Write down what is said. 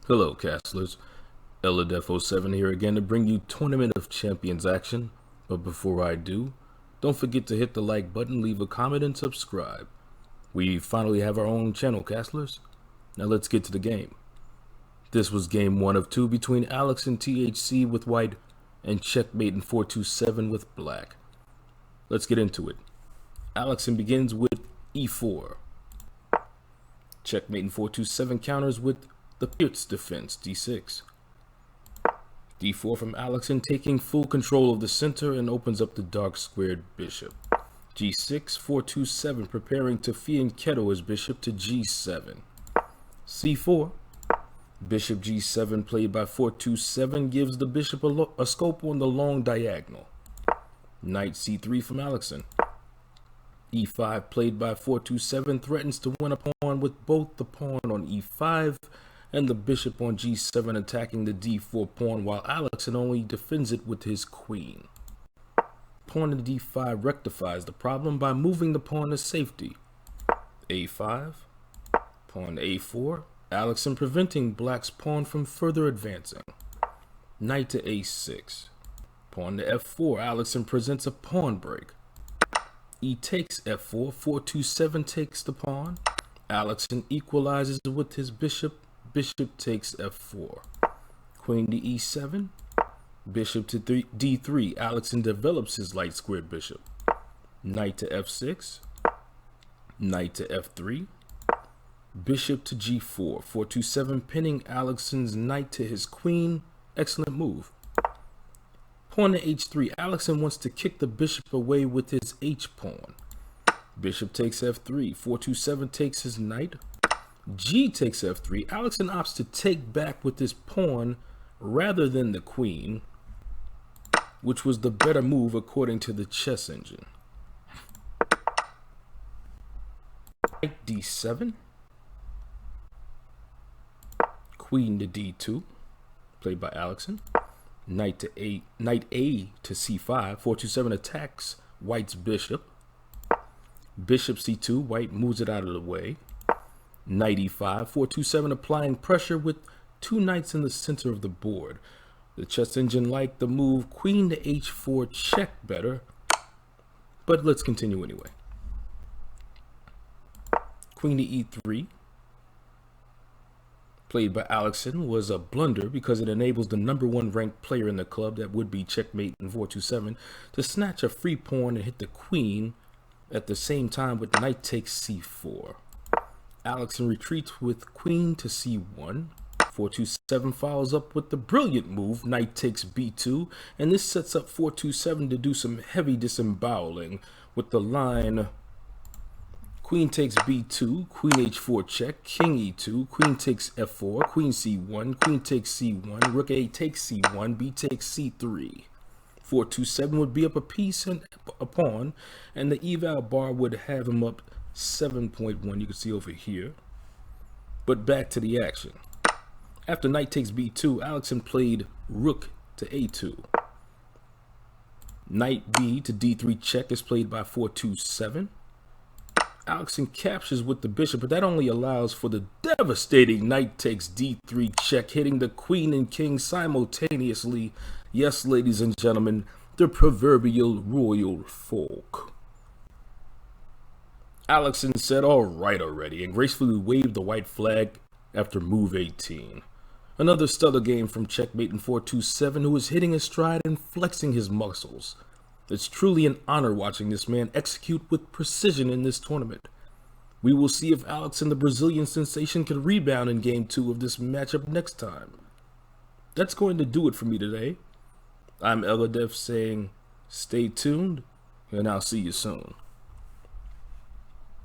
Hello, Castlers. Eladef07 here again to bring you Tournament of Champions action. But before I do, don't forget to hit the like button, leave a comment, and subscribe. We finally have our own channel, Castlers. Now let's get to the game. This was game 1 of 2 between Alexson THC with white and Checkmate in 427 with black. Let's get into it. Alexson begins with e4. Checkmate in 427 counters with the Pierce defense, d6. d4 from Alexson, taking full control of the center and opens up the dark squared bishop. g6, 427, preparing to fianchetto his bishop to g7. c4, bishop g7 played by 427 gives the bishop a scope on the long diagonal. Knight c3 from Alexson. e5 played by 427 threatens to win a pawn with both the pawn on e5 and the bishop on g7 attacking the d4 pawn, while Alexson only defends it with his queen. Pawn to d5 rectifies the problem by moving the pawn to safety. a5, pawn to a4, Alexson preventing black's pawn from further advancing. Knight to a6, pawn to f4, Alexson presents a pawn break. E takes f4, 427 takes the pawn. Alexson equalizes with his bishop. Bishop takes f4. Queen to e7. Bishop to d3. Alexson develops his light squared bishop. Knight to f6. Knight to f3. Bishop to g4. 427 pinning Alexson's knight to his queen. Excellent move. Pawn to h3. Alexson wants to kick the bishop away with his h-pawn. Bishop takes f3. 427 takes his knight. G takes f3. Alexson opts to take back with his pawn rather than the queen, which was the better move according to the chess engine. Knight d7. Queen to d2, played by Alexson. Knight a to c5. 427 attacks white's bishop. Bishop c2. White moves it out of the way. Knight e5. 427 applying pressure with two knights in the center of the board. The chess engine liked the move queen to h4 check better, but let's continue anyway. Queen to e3, played by Alexson, was a blunder because it enables the #1 ranked player in the club, that would be Checkmate in 427, to snatch a free pawn and hit the queen at the same time with knight takes c4. Alexson retreats with queen to c1. 427 follows up with the brilliant move knight takes b2, and this sets up 427 to do some heavy disemboweling with the line queen takes b2, queen h4 check, king e2, queen takes f4, queen c1, queen takes c1, rook a takes c1, b takes c3. 427 would be up a piece and a pawn, and the eval bar would have him up 7.1, you can see over here. But back to the action. After knight takes b2, Alexson played rook to a2. Knight b to d3 check is played by 427. Alexson captures with the bishop, but that only allows for the devastating knight takes d3 check, hitting the queen and king simultaneously. Yes, ladies and gentlemen, the proverbial royal folk. Alexson said, "All right already," and gracefully waved the white flag after move 18. Another stellar game from Checkmate in 427, who is hitting his stride and flexing his muscles. It's truly an honor watching this man execute with precision in this tournament. We will see if Alexson, the Brazilian sensation, can rebound in game 2 of this matchup next time. That's going to do it for me today. I'm Eladef saying, stay tuned, and I'll see you soon.